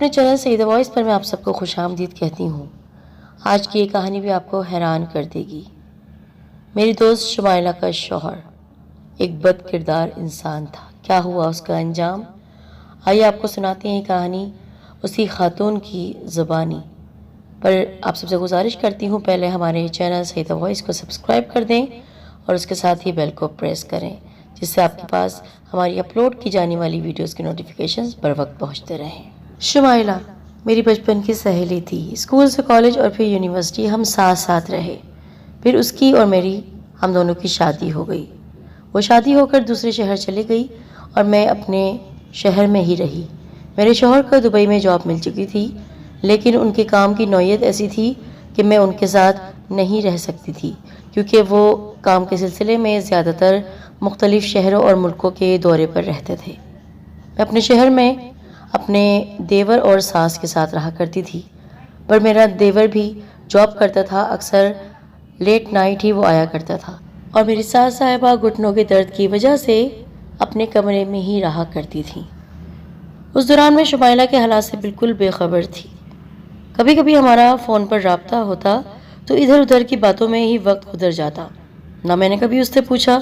اپنے channel Saeeda voice پر میں آپ سب کو خوش آمدید کہتی ہوں۔ آج کی یہ کہانی بھی آپ کو حیران کر دے گی۔ میری دوست شمائلہ کا شوہر ایک بد کردار انسان تھا۔ کیا ہوا اس کا انجام؟ آئیے آپ کو سناتے ہیں یہ کہانی اسی خاتون کی زبانی پر۔ آپ سب سے گزارش کرتی ہوں پہلے ہمارے چینل سعیدہ وائس کو سبسکرائب کر دیں اور اس کے ساتھ ہی بیل کو پریس کریں، جس سے آپ کے پاس ہماری اپلوڈ کی جانے والی ویڈیوز کی نوٹیفیکیشنز بر وقت پہنچتے رہیں۔ شمائلہ میری بچپن کی سہیلی تھی۔ اسکول سے کالج اور پھر یونیورسٹی ہم ساتھ رہے۔ پھر اس کی اور میری ہم دونوں کی شادی ہو گئی۔ وہ شادی ہو کر دوسرے شہر چلی گئی اور میں اپنے شہر میں ہی رہی۔ میرے شوہر کو دبئی میں جاب مل چکی تھی، لیکن ان کے کام کی نوعیت ایسی تھی کہ میں ان کے ساتھ نہیں رہ سکتی تھی، کیونکہ وہ کام کے سلسلے میں زیادہ تر مختلف شہروں اور ملکوں کے دورے پر رہتے تھے۔ میں اپنے شہر میں اپنے دیور اور ساس کے ساتھ رہا کرتی تھی، پر میرا دیور بھی جاب کرتا تھا۔ اکثر لیٹ نائٹ ہی وہ آیا کرتا تھا اور میری ساس صاحبہ گھٹنوں کے درد کی وجہ سے اپنے کمرے میں ہی رہا کرتی تھی۔ اس دوران میں شمائلہ کے حالات سے بالکل بے خبر تھی۔ کبھی کبھی ہمارا فون پر رابطہ ہوتا تو ادھر ادھر کی باتوں میں ہی وقت گزر جاتا۔ نہ میں نے کبھی اس سے پوچھا،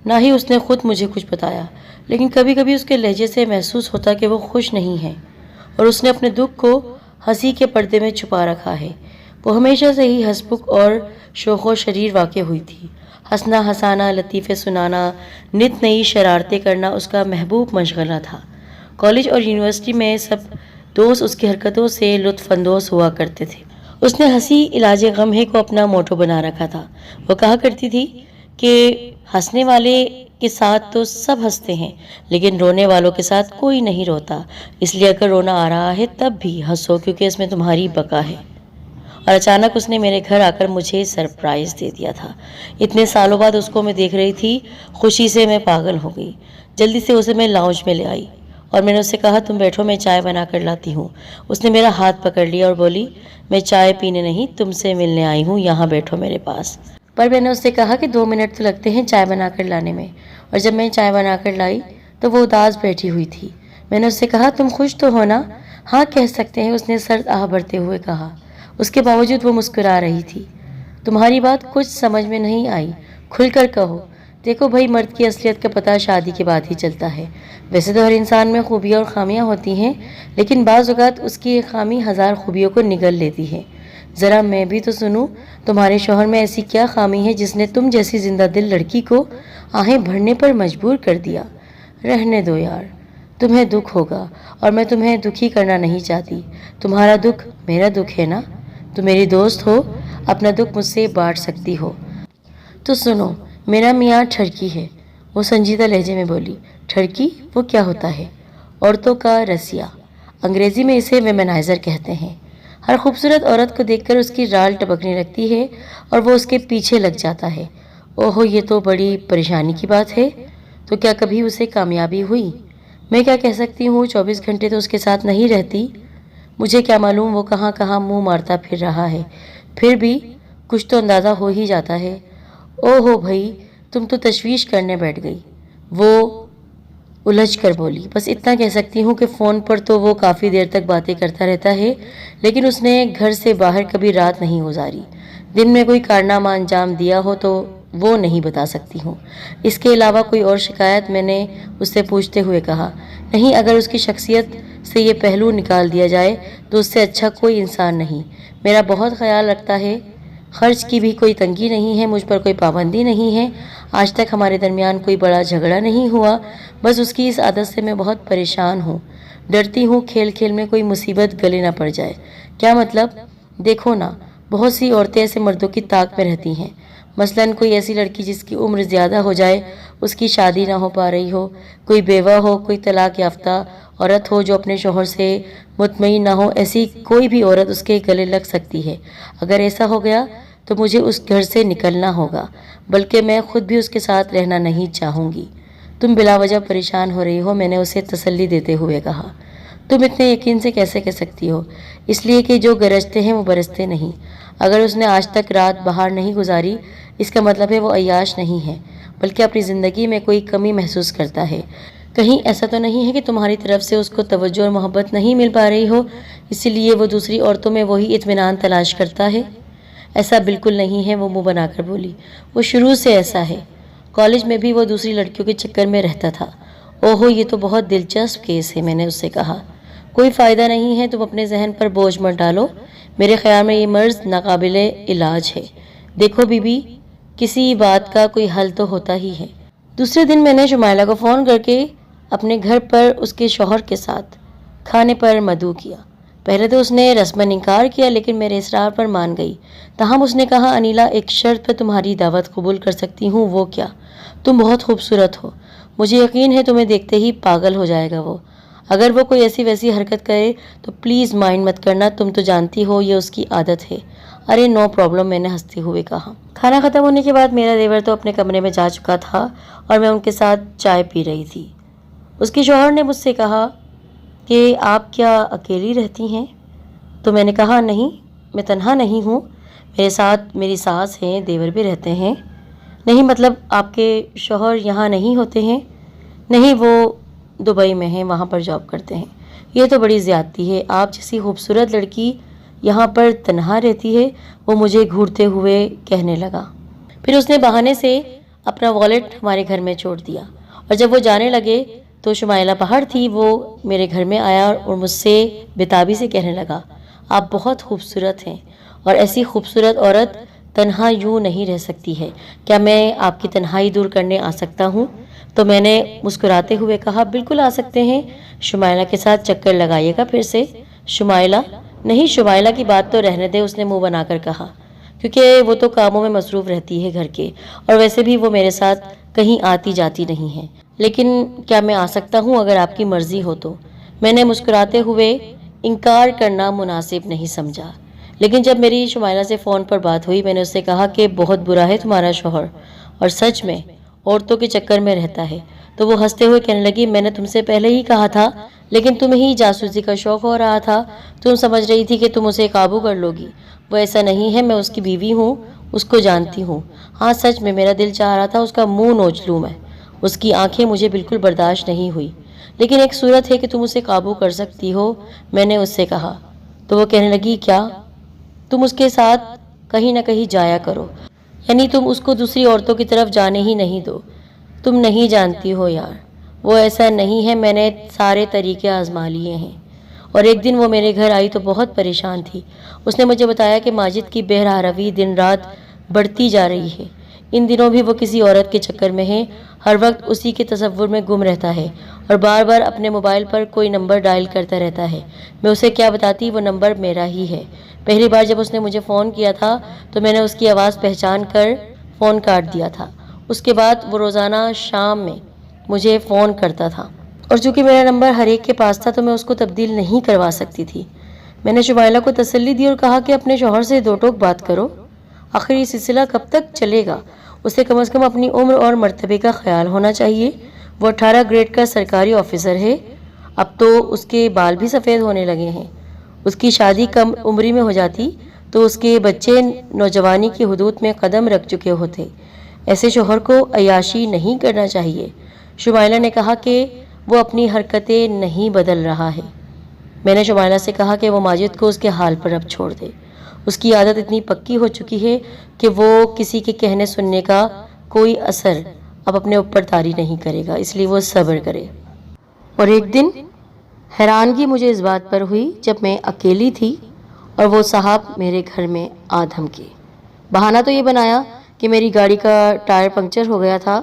نہ ہی اس نے خود مجھے کچھ بتایا، لیکن کبھی کبھی اس کے لہجے سے محسوس ہوتا کہ وہ خوش نہیں ہے اور اس نے اپنے دکھ کو ہنسی کے پردے میں چھپا رکھا ہے۔ وہ ہمیشہ سے ہی ہسبک اور شوخ و شریر واقع ہوئی تھی۔ ہنسنا، ہنسانا، لطیفے سنانا، نت نئی شرارتیں کرنا اس کا محبوب مشغلہ تھا۔ کالج اور یونیورسٹی میں سب دوست اس کی حرکتوں سے لطف اندوز ہوا کرتے تھے۔ اس نے ہنسی علاج غم ہے کو اپنا موٹو بنا رکھا تھا۔ وہ کہا کرتی تھی کہ ہنسنے والے کے ساتھ تو سب ہنستے ہیں، لیکن رونے والوں کے ساتھ کوئی نہیں روتا، اس لیے اگر رونا آ رہا ہے تب بھی ہنسو، کیونکہ اس میں تمہاری بقا ہے۔ اور اچانک اس نے میرے گھر آ کر مجھے سرپرائز دے دیا تھا۔ اتنے سالوں بعد اس کو میں دیکھ رہی تھی، خوشی سے میں پاگل ہو گئی۔ جلدی سے اسے میں لاؤنج میں لے آئی اور میں نے اس سے کہا تم بیٹھو، میں چائے بنا کر لاتی ہوں۔ اس نے میرا ہاتھ پکڑ لیا اور بولی میں چائے پینے نہیں تم سے ملنے آئی ہوں، یہاں بیٹھو میرے پاس۔ پر میں نے اس سے کہا کہ 2 منٹ تو لگتے ہیں چائے بنا کر لانے میں، اور جب میں چائے بنا کر لائی تو وہ اداس بیٹھی ہوئی تھی۔ میں نے اس سے کہا تم خوش تو ہو نا؟ ہاں کہہ سکتے ہیں، اس نے سرد آہ بھرتے ہوئے کہا۔ اس کے باوجود وہ مسکرا رہی تھی۔ تمہاری بات کچھ سمجھ میں نہیں آئی، کھل کر کہو۔ دیکھو بھائی، مرد کی اصلیت کا پتہ شادی کے بعد ہی چلتا ہے۔ ویسے تو ہر انسان میں خوبیاں اور خامیاں ہوتی ہیں، لیکن بعض اوقات اس کی ایک خامی 1000 خوبیوں کو نگل لیتی ہے۔ ذرا میں بھی تو سنوں، تمہارے شوہر میں ایسی کیا خامی ہے جس نے تم جیسی زندہ دل لڑکی کو آہیں بھرنے پر مجبور کر دیا؟ رہنے دو یار، تمہیں دکھ ہوگا اور میں تمہیں دکھی کرنا نہیں چاہتی۔ تمہارا دکھ میرا دکھ ہے نا؟ تم میری دوست ہو، اپنا دکھ مجھ سے بانٹ سکتی ہو۔ تو سنو، میرا میاں ٹھرکی ہے، وہ سنجیدہ لہجے میں بولی۔ ٹھرکی؟ وہ کیا ہوتا ہے؟ عورتوں کا رسیا، انگریزی میں اسے ویمنائزر کہتے ہیں۔ ہر خوبصورت عورت کو دیکھ کر اس کی رال ٹپکنے لگتی ہے اور وہ اس کے پیچھے لگ جاتا ہے۔ اوہو، یہ تو بڑی پریشانی کی بات ہے۔ تو کیا کبھی اسے کامیابی ہوئی؟ میں کیا کہہ سکتی ہوں، 24 گھنٹے تو اس کے ساتھ نہیں رہتی۔ مجھے کیا معلوم وہ کہاں کہاں منہ مارتا پھر رہا ہے، پھر بھی کچھ تو اندازہ ہو ہی جاتا ہے۔ اوہو بھائی، تم تو تشویش کرنے بیٹھ گئی، وہ الجھ کر بولی۔ بس اتنا کہہ سکتی ہوں کہ فون پر تو وہ کافی دیر تک باتیں کرتا رہتا ہے، لیکن اس نے گھر سے باہر کبھی رات نہیں گزاری۔ دن میں کوئی کارنامہ انجام دیا ہو تو وہ نہیں بتا سکتی ہوں۔ اس کے علاوہ کوئی اور شکایت؟ میں نے اس سے پوچھتے ہوئے کہا۔ نہیں، اگر اس کی شخصیت سے یہ پہلو نکال دیا جائے تو اس سے اچھا کوئی انسان نہیں۔ میرا بہت خیال رکھتا ہے، خرچ کی بھی کوئی تنگی نہیں ہے، مجھ پر کوئی پابندی نہیں ہے، آج تک ہمارے درمیان کوئی بڑا جھگڑا نہیں ہوا۔ بس اس کی اس عادت سے میں بہت پریشان ہوں، ڈرتی ہوں کھیل کھیل میں کوئی مصیبت گلے نہ پڑ جائے۔ کیا مطلب؟ دیکھو نا، بہت سی عورتیں ایسے مردوں کی طاق میں رہتی ہیں، مثلاً کوئی ایسی لڑکی جس کی عمر زیادہ ہو جائے، اس کی شادی نہ ہو پا رہی ہو، کوئی بیوہ ہو، کوئی طلاق یافتہ عورت ہو جو اپنے شوہر سے مطمئن نہ ہو، ایسی کوئی بھی عورت اس کے گلے لگ سکتی ہے۔ اگر ایسا ہو گیا تو مجھے اس گھر سے نکلنا ہوگا، بلکہ میں خود بھی اس کے ساتھ رہنا نہیں چاہوں گی۔ تم بلا وجہ پریشان ہو رہی ہو، میں نے اسے تسلی دیتے ہوئے کہا۔ تم اتنے یقین سے کیسے کہہ سکتی ہو؟ اس لیے کہ جو گرجتے ہیں وہ برستے نہیں۔ اگر اس نے آج تک رات باہر نہیں گزاری، اس کا مطلب ہے وہ عیاش نہیں ہے، بلکہ اپنی زندگی میں کوئی کمی محسوس کرتا ہے۔ کہیں ایسا تو نہیں ہے کہ تمہاری طرف سے اس کو توجہ اور محبت نہیں مل پا رہی ہو، اسی لیے وہ دوسری عورتوں میں وہی اطمینان تلاش کرتا ہے؟ ایسا بالکل نہیں ہے، وہ منہ بنا کر بولی۔ وہ شروع سے ایسا ہے، کالج میں بھی وہ دوسری لڑکیوں کے چکر میں رہتا تھا۔ اوہو، یہ تو بہت دلچسپ کیس ہے، میں نے اس سے کہا۔ کوئی فائدہ نہیں ہے، تم اپنے ذہن پر بوجھ مت ڈالو، میرے خیال میں یہ مرض ناقابل علاج ہے۔ دیکھو بی بی، کسی بات کا کوئی حل تو ہوتا ہی ہے۔ دوسرے دن میں نے شمائلہ کو فون کر کے اپنے گھر پر اس کے شوہر کے ساتھ کھانے پر مدعو کیا۔ پہلے تو اس نے رسماً انکار کیا، لیکن میرے اصرار پر مان گئی۔ تاہم اس نے کہا، انیلا، ایک شرط پر تمہاری دعوت قبول کر سکتی ہوں۔ وہ کیا؟ تم بہت خوبصورت ہو، مجھے یقین ہے تمہیں دیکھتے ہی پاگل ہو جائے گا وہ۔ اگر وہ کوئی ایسی ویسی حرکت کرے تو پلیز مائنڈ مت کرنا، تم تو جانتی ہو یہ اس کی عادت ہے۔ ارے نو پرابلم، میں نے ہنستے ہوئے کہا۔ کھانا ختم ہونے کے بعد میرا دیور تو اپنے کمرے میں جا چکا تھا اور میں ان کے ساتھ چائے پی رہی تھی۔ اس کے شوہر نے مجھ سے کہا کہ آپ کیا اکیلی رہتی ہیں؟ تو میں نے کہا، نہیں، میں تنہا نہیں ہوں، میرے ساتھ میری ساس ہیں، دیور بھی رہتے ہیں۔ نہیں، مطلب آپ کے شوہر یہاں نہیں ہوتے ہیں؟ نہیں، وہ دبئی میں ہیں، وہاں پر جاب کرتے ہیں۔ یہ تو بڑی زیادتی ہے، آپ جیسی خوبصورت لڑکی یہاں پر تنہا رہتی ہے، وہ مجھے گھورتے ہوئے کہنے لگا۔ پھر اس نے بہانے سے اپنا والیٹ ہمارے گھر میں چھوڑ دیا، اور جب وہ جانے لگے تو شمائلہ باہر تھی، وہ میرے گھر میں آیا اور مجھ سے بتابی سے کہنے لگا، آپ بہت خوبصورت ہیں، اور ایسی خوبصورت عورت تنہا یوں نہیں رہ سکتی ہے، کیا میں آپ کی تنہائی دور کرنے آ سکتا ہوں؟ تو میں نے مسکراتے ہوئے کہا، بالکل آ سکتے ہیں، شمائلہ کے ساتھ چکر لگائیے گا پھر سے۔ شمائلہ؟ نہیں، شمائلہ کی بات تو رہنے دے، اس نے منہ بنا کر کہا، کیونکہ وہ تو کاموں میں مصروف رہتی ہے گھر کے، اور ویسے بھی وہ میرے ساتھ کہیں آتی جاتی نہیں ہے۔ لیکن کیا میں آ سکتا ہوں اگر آپ کی مرضی ہو تو؟ میں نے مسکراتے ہوئے انکار کرنا مناسب نہیں سمجھا، لیکن جب میری شمائلہ سے فون پر بات ہوئی، میں نے اس سے کہا کہ بہت برا ہے تمہارا شوہر، اور سچ میں عورتوں کے چکر میں رہتا ہے۔ تو وہ ہنستے ہوئے کہنے لگی، میں نے تم سے پہلے ہی کہا تھا، لیکن تمہیں ہی جاسوسی کا شوق ہو رہا تھا، تم سمجھ رہی تھی کہ تم اسے قابو کر لو گی۔ وہ ایسا نہیں ہے، میں اس کی بیوی ہوں، اس کو جانتی ہوں۔ ہاں سچ میں میرا دل چاہ رہا تھا اس کا منہ نوچ لوں میں، اس کی آنکھیں مجھے بالکل برداشت نہیں ہوئی، لیکن ایک صورت ہے کہ تم اسے قابو کر سکتی ہو، میں نے اس سے کہا۔ تو وہ کہنے لگی، کیا؟ تم اس کے ساتھ کہیں نہ کہیں جایا کرو، یعنی تم اس کو دوسری عورتوں کی طرف جانے ہی نہیں دو۔ تم نہیں جانتی ہو یار، وہ ایسا نہیں ہے، میں نے سارے طریقے آزما لیے ہیں۔ اور ایک دن وہ میرے گھر آئی تو بہت پریشان تھی۔ اس نے مجھے بتایا کہ ماجد کی بہرہروی دن رات بڑھتی جا رہی ہے، ان دنوں بھی وہ کسی عورت کے چکر میں ہے، ہر وقت اسی کے تصور میں گم رہتا ہے، اور بار بار اپنے موبائل پر کوئی نمبر ڈائل کرتا رہتا ہے۔ میں اسے کیا بتاتی، وہ نمبر میرا ہی ہے۔ پہلی بار جب اس نے مجھے فون کیا تھا تو میں نے اس کی آواز پہچان کر فون کاٹ دیا تھا۔ اس کے بعد وہ روزانہ شام میں مجھے فون کرتا تھا، اور چونکہ میرا نمبر ہر ایک کے پاس تھا تو میں اس کو تبدیل نہیں کروا سکتی تھی۔ میں نے شمائلہ کو تسلی دی اور کہا کہ اپنے شوہر سے دو ٹوک بات کرو، آخر یہ سلسلہ کب تک چلے گا؟ اسے کم از کم اپنی عمر اور مرتبے کا خیال ہونا چاہیے۔ وہ 18 گریڈ کا سرکاری آفیسر ہے، اب تو اس کے بال بھی سفید ہونے لگے ہیں۔ اس کی شادی کم عمری میں ہو جاتی تو اس کے بچے نوجوانی کی حدود میں قدم رکھ چکے ہوتے۔ ایسے شوہر کو عیاشی نہیں کرنا چاہیے۔ شمائلہ نے کہا کہ وہ اپنی حرکتیں نہیں بدل رہا ہے۔ میں نے شمائلہ سے کہا کہ وہ ماجد کو اس کے حال پر اب چھوڑ دے، اس کی عادت اتنی پکی ہو چکی ہے کہ وہ کسی کے کہنے سننے کا کوئی اثر اب اپنے اوپر طاری نہیں کرے گا، اس لیے وہ صبر کرے۔ اور ایک دن حیرانگی مجھے اس بات پر ہوئی جب میں اکیلی تھی اور وہ صاحب میرے گھر میں آ دھمکے۔ بہانہ تو یہ بنایا کہ میری گاڑی کا ٹائر پنکچر ہو گیا تھا،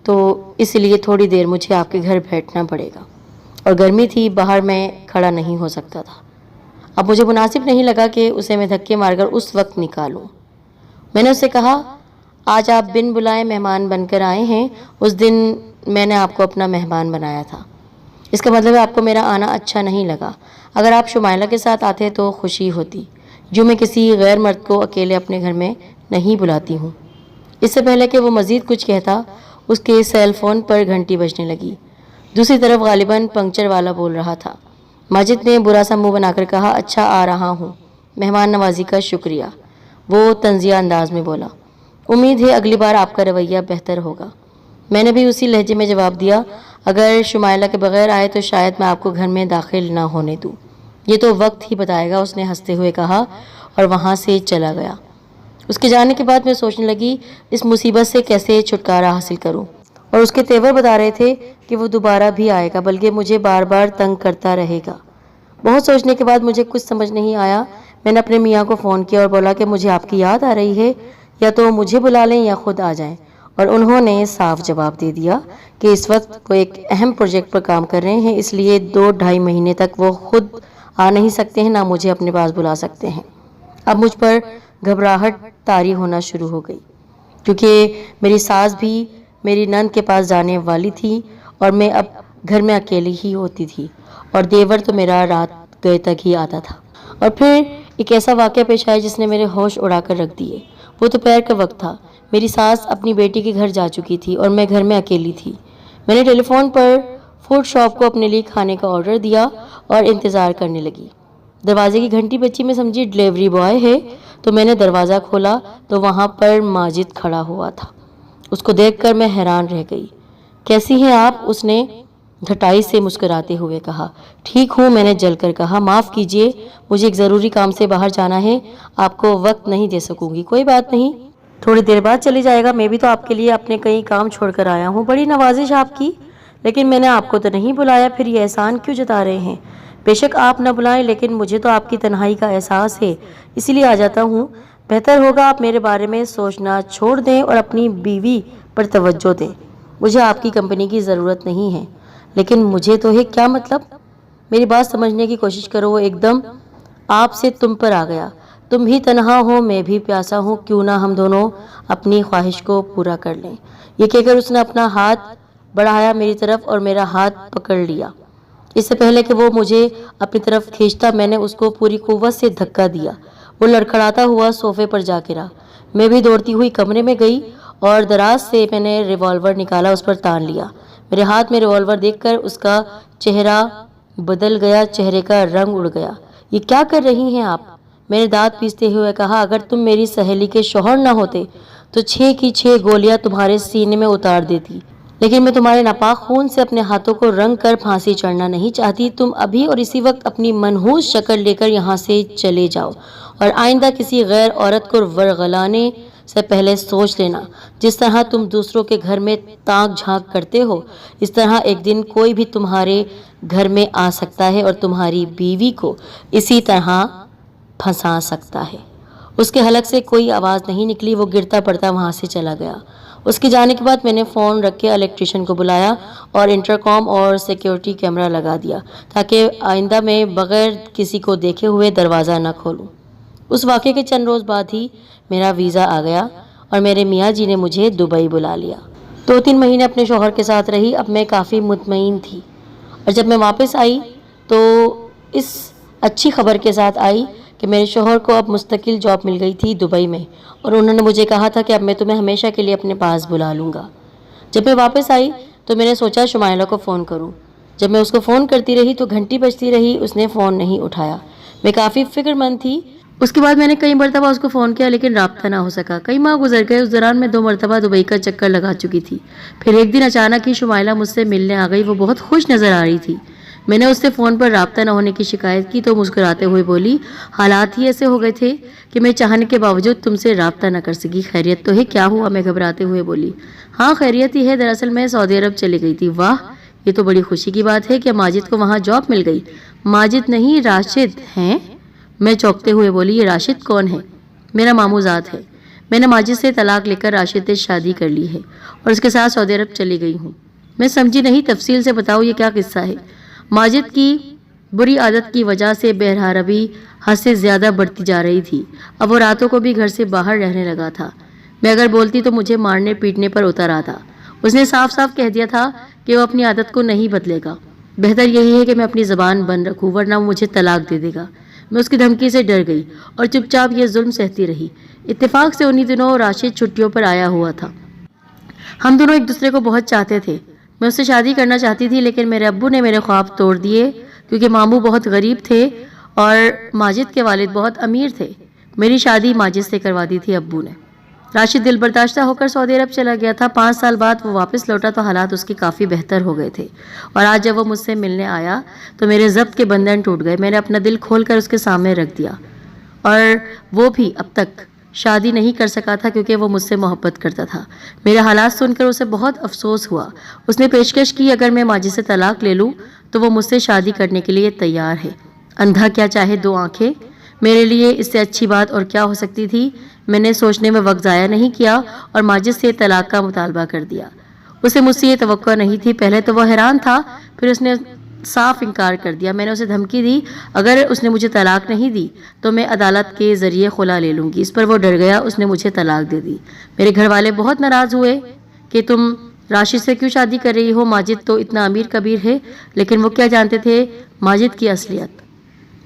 تو اس لیے تھوڑی دیر مجھے آپ کے گھر بیٹھنا پڑے گا، اور گرمی تھی، باہر میں کھڑا نہیں ہو سکتا تھا۔ اب مجھے مناسب نہیں لگا کہ اسے میں دھکے مار کر اس وقت نکالوں۔ میں نے اس سے کہا، آج آپ بن بلائے مہمان بن کر آئے ہیں، اس دن میں نے آپ کو اپنا مہمان بنایا تھا، اس کا مطلب ہے آپ کو میرا آنا اچھا نہیں لگا۔ اگر آپ شمائلہ کے ساتھ آتے تو خوشی ہوتی، جو میں کسی غیر مرد کو اکیلے اپنے گھر میں نہیں بلاتی ہوں۔ اس سے پہلے کہ وہ مزید کچھ کہتا، اس کے سیل فون پر گھنٹی بجنے لگی۔ دوسری طرف غالباً پنکچر والا بول رہا تھا۔ ماجد نے برا سا منہ بنا کر کہا، اچھا آ رہا ہوں، مہمان نوازی کا شکریہ۔ وہ طنزیہ انداز میں بولا، امید ہے اگلی بار آپ کا رویہ بہتر ہوگا۔ میں نے بھی اسی لہجے میں جواب دیا، اگر شمائلہ کے بغیر آئے تو شاید میں آپ کو گھر میں داخل نہ ہونے دوں، یہ تو وقت ہی بتائے گا، اس نے ہنستے ہوئے کہا اور وہاں سے چلا گیا۔ اس کے جانے کے بعد میں سوچنے لگی اس مصیبت سے کیسے چھٹکارا حاصل کروں، اور اس کے تیور بتا رہے تھے کہ وہ دوبارہ بھی آئے گا بلکہ مجھے بار بار تنگ کرتا رہے گا۔ بہت سوچنے کے بعد مجھے کچھ سمجھ نہیں آیا۔ میں نے اپنے میاں کو فون کیا اور بولا کہ مجھے آپ کی یاد آ رہی ہے، یا تو مجھے بلا لیں یا خود آ جائیں، اور انہوں نے صاف جواب دے دیا کہ اس وقت وہ ایک اہم پروجیکٹ پر کام کر رہے ہیں، اس لیے 2-2.5 مہینے تک وہ خود آ نہیں سکتے ہیں، نہ مجھے اپنے پاس بلا سکتے ہیں۔ اب مجھ پر گھبراہٹ طاری ہونا شروع ہو گئی، کیونکہ میری ساس بھی میری نند کے پاس جانے والی تھی اور میں اب گھر میں اکیلی ہی ہوتی تھی، اور دیور تو میرا رات گئے تک ہی آتا تھا۔ اور پھر ایک ایسا واقعہ پیش آیا جس نے میرے ہوش اڑا کر رکھ دیے۔ وہ دوپہر کا وقت تھا، میری ساس اپنی بیٹی کے گھر جا چکی تھی اور میں گھر میں اکیلی تھی۔ میں نے ٹیلی فون پر فوڈ شاپ کو اپنے لیے کھانے کا آرڈر دیا اور انتظار کرنے لگی۔ دروازے کی گھنٹی بجی، میں سمجھی ڈلیوری بوائے ہے، تو میں نے دروازہ کھولا تو وہاں پر ماجد کھڑا ہوا تھا۔ اس کو دیکھ کر میں حیران رہ گئی۔ کیسی ہیں آپ؟ اس نے گھٹائی سے مسکراتے ہوئے کہا۔ ٹھیک ہوں، میں نے جل کر کہا۔ معاف کیجیے، مجھے ایک ضروری کام سے باہر جانا ہے، آپ کو وقت نہیں دے سکوں گی۔ کوئی بات نہیں، تھوڑی دیر بعد چلی جائے گا، میں بھی تو آپ کے لیے اپنے کئی کام چھوڑ کر آیا ہوں۔ بڑی نوازش آپ کی، لیکن میں نے آپ کو تو نہیں بلایا، پھر یہ احسان کیوں جتا رہے ہیں؟ بے شک آپ نہ بلائیں، لیکن مجھے تو آپ کی تنہائی کا احساس ہے، اسی لیے آ جاتا ہوں۔ بہتر ہوگا آپ میرے بارے میں سوچنا چھوڑ دیں اور اپنی بیوی پر توجہ دیں۔ مجھے آپ کی کمپنی کی ضرورت نہیں ہے۔ لیکن مجھے تو ہے، کیا مطلب؟ میری بات سمجھنے کی کوشش کرو۔ وہ ایک دم آپ سے تم پر آ گیا۔ تم بھی تنہا ہو، میں بھی پیاسا ہوں، کیوں نہ ہم دونوں اپنی خواہش کو پورا کر لیں؟ یہ کہہ کر اس نے اپنا ہاتھ بڑھایا میری طرف اور میرا ہاتھ پکڑ لیا۔ اس سے پہلے کہ وہ مجھے اپنی طرف کھینچتا، میں نے اس کو پوری قوت سے دھکا دیا۔ وہ لڑکھڑاتا ہوا صوفے پر جا گرا۔ میں بھی دوڑتی ہوئی کمرے میں گئی اور دراز سے میں نے ریوالور نکالا، اس پر تان لیا۔ میرے ہاتھ میں ریوالور دیکھ کر اس کا چہرہ بدل گیا، چہرے کا رنگ اڑ گیا۔ یہ کیا کر رہی ہیں آپ؟ میں نے دانت پیستے ہوئے کہا۔ اگر تم میری سہیلی کے شوہر نہ ہوتے تو 6 کی 6 گولیاں تمہارے سینے میں اتار دیتی، لیکن میں تمہارے ناپاک خون سے اپنے ہاتھوں کو رنگ کر پھانسی چڑھنا نہیں چاہتی۔ تم ابھی اور اسی وقت اپنی منحوس شکل لے کر یہاں سے چلے جاؤ، اور آئندہ کسی غیر عورت کو ورغلانے سے پہلے سوچ لینا۔ جس طرح تم دوسروں کے گھر میں تاک جھانک کرتے ہو، اس طرح ایک دن کوئی بھی تمہارے گھر میں آ سکتا ہے اور تمہاری بیوی کو اسی طرح پھنسا سکتا ہے۔ اس کے حلق سے کوئی آواز نہیں نکلی، وہ گرتا پڑتا وہاں سے چلا گیا۔ اس کے جانے کے بعد میں نے فون رکھ کے الیکٹریشین کو بلایا اور انٹرکام اور سیکیورٹی کیمرہ لگا دیا، تاکہ آئندہ میں بغیر کسی کو دیکھے ہوئے دروازہ نہ کھولوں۔ اس واقعے کے چند روز بعد ہی میرا ویزا آ گیا اور میرے میاں جی نے مجھے دبئی بلا لیا۔ 2-3 مہینے اپنے شوہر کے ساتھ رہی۔ اب میں کافی مطمئن تھی، اور جب میں واپس آئی تو اس اچھی خبر کے ساتھ آئی کہ میرے شوہر کو اب مستقل جاب مل گئی تھی دبئی میں، اور انہوں نے مجھے کہا تھا کہ اب میں تمہیں ہمیشہ کے لیے اپنے پاس بلا لوں گا۔ جب میں واپس آئی تو میں نے سوچا شمائلہ کو فون کروں۔ جب میں اس کو فون کرتی رہی تو گھنٹی بجتی رہی، اس نے فون نہیں اٹھایا۔ میں کافی فکر مند تھی۔ اس کے بعد میں نے کئی مرتبہ اس کو فون کیا، لیکن رابطہ نہ ہو سکا۔ کئی ماہ گزر گئے، اس دوران میں 2 مرتبہ دبئی کا چکر لگا چکی تھی۔ پھر ایک دن اچانک ہی شمائلہ مجھ سے ملنے آ گئی۔ وہ بہت خوش نظر آ رہی تھی۔ میں نے اس سے فون پر رابطہ نہ ہونے کی شکایت کی تو مسکراتے ہوئے بولی، حالات ہی ایسے ہو گئے تھے کہ میں چاہنے کے باوجود تم سے رابطہ نہ کر سکی۔ خیریت تو ہے؟ کیا ہوا؟ میں گھبراتے ہوئے بولی۔ ہاں خیریت ہی ہے، دراصل میں سعودی عرب چلی گئی تھی۔ واہ، یہ تو بڑی خوشی کی بات ہے۔ کیا ماجد کو وہاں جاب مل گئی؟ ماجد نہیں، راشد ہیں۔ میں چونکتے ہوئے بولی، یہ راشد کون ہے؟ میرا ماموں ذات ہے۔ میں نے ماجد سے طلاق لے کر راشد سے شادی کر لی ہے اور اس کے ساتھ سعودی عرب چلی گئی ہوں۔ میں سمجھی نہیں، تفصیل سے بتاؤ، یہ کیا قصہ ہے؟ ماجد کی بری عادت کی وجہ سے بہرحربی حد سے زیادہ بڑھتی جا رہی تھی۔ اب وہ راتوں کو بھی گھر سے باہر رہنے لگا تھا۔ میں اگر بولتی تو مجھے مارنے پیٹنے پر اتر آتا۔ اس نے صاف صاف کہہ دیا تھا کہ وہ اپنی عادت کو نہیں بدلے گا۔ بہتر یہی ہے کہ میں اپنی زبان بند رکھوں، ورنہ وہ مجھے طلاق دے دے گا۔ میں اس کی دھمکی سے ڈر گئی اور چپ چاپ یہ ظلم سہتی رہی۔ اتفاق سے انہی دنوں راشد چھٹیوں پر آیا ہوا تھا۔ ہم دونوں ایک دوسرے کو بہت چاہتے تھے۔ میں اس سے شادی کرنا چاہتی تھی، لیکن میرے ابو نے میرے خواب توڑ دیے، کیونکہ ماموں بہت غریب تھے اور ماجد کے والد بہت امیر تھے۔ میری شادی ماجد سے کروا دی تھی ابو نے۔ راشد دل برداشتہ ہو کر سعودی عرب چلا گیا تھا۔ 5 سال بعد وہ واپس لوٹا تو حالات اس کی کافی بہتر ہو گئے تھے، اور آج جب وہ مجھ سے ملنے آیا تو میرے ضبط کے بندھن ٹوٹ گئے۔ میں نے اپنا دل کھول کر اس کے سامنے رکھ دیا، اور وہ بھی اب تک شادی نہیں کر سکا تھا کیونکہ وہ مجھ سے محبت کرتا تھا۔ میرے حالات سن کر اسے بہت افسوس ہوا۔ اس نے پیشکش کی اگر میں ماجد سے طلاق لے لوں تو وہ مجھ سے شادی کرنے کے لیے تیار ہے۔ اندھا کیا چاہے 2 آنکھیں، میرے لیے اس سے اچھی بات اور کیا ہو سکتی تھی؟ میں نے سوچنے میں وقت ضائع نہیں کیا اور ماجد سے طلاق کا مطالبہ کر دیا۔ اسے مجھ سے یہ توقع نہیں تھی۔ پہلے تو وہ حیران تھا، پھر اس نے صاف انکار کر دیا۔ میں نے اسے دھمکی دی اگر اس نے مجھے طلاق نہیں دی تو میں عدالت کے ذریعے خلا لے لوں گی۔ اس پر وہ ڈر گیا، اس نے مجھے طلاق دے دی۔ میرے گھر والے بہت ناراض ہوئے کہ تم راشد سے کیوں شادی کر رہی ہو، ماجد تو اتنا امیر کبیر ہے، لیکن وہ کیا جانتے تھے ماجد کی اصلیت۔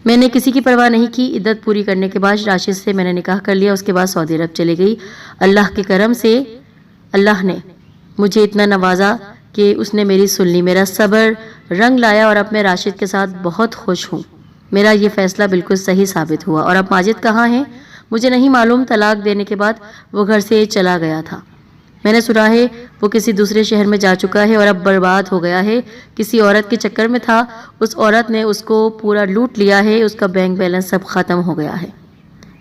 میں نے کسی کی پرواہ نہیں کی۔ عدت پوری کرنے کے بعد راشد سے میں نے نکاح کر لیا۔ اس کے بعد سعودی عرب چلے گئی۔ اللہ کے کرم سے اللہ نے مجھے اتنا نوازا کہ اس نے میری سن لی، میرا صبر رنگ لایا، اور اب میں راشد کے ساتھ بہت خوش ہوں۔ میرا یہ فیصلہ بالکل صحیح ثابت ہوا۔ اور اب ماجد کہاں ہے مجھے نہیں معلوم۔ طلاق دینے کے بعد وہ گھر سے چلا گیا تھا۔ میں نے سنا ہے وہ کسی دوسرے شہر میں جا چکا ہے اور اب برباد ہو گیا ہے۔ کسی عورت کے چکر میں تھا، اس عورت نے اس کو پورا لوٹ لیا ہے، اس کا بینک بیلنس سب ختم ہو گیا ہے۔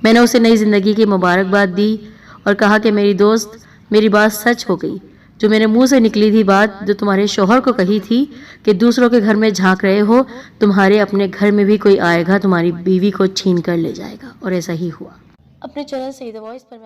میں نے اسے نئی زندگی کی مبارکباد دی اور کہا کہ میری دوست، میری بات سچ ہو گئی، جو میرے منہ سے نکلی تھی بات، جو تمہارے شوہر کو کہی تھی کہ دوسروں کے گھر میں جھانک رہے ہو، تمہارے اپنے گھر میں بھی کوئی آئے گا، تمہاری بیوی کو چھین کر لے جائے گا، اور ایسا ہی ہوا۔ اپنے چینل سعیدہ وائس پر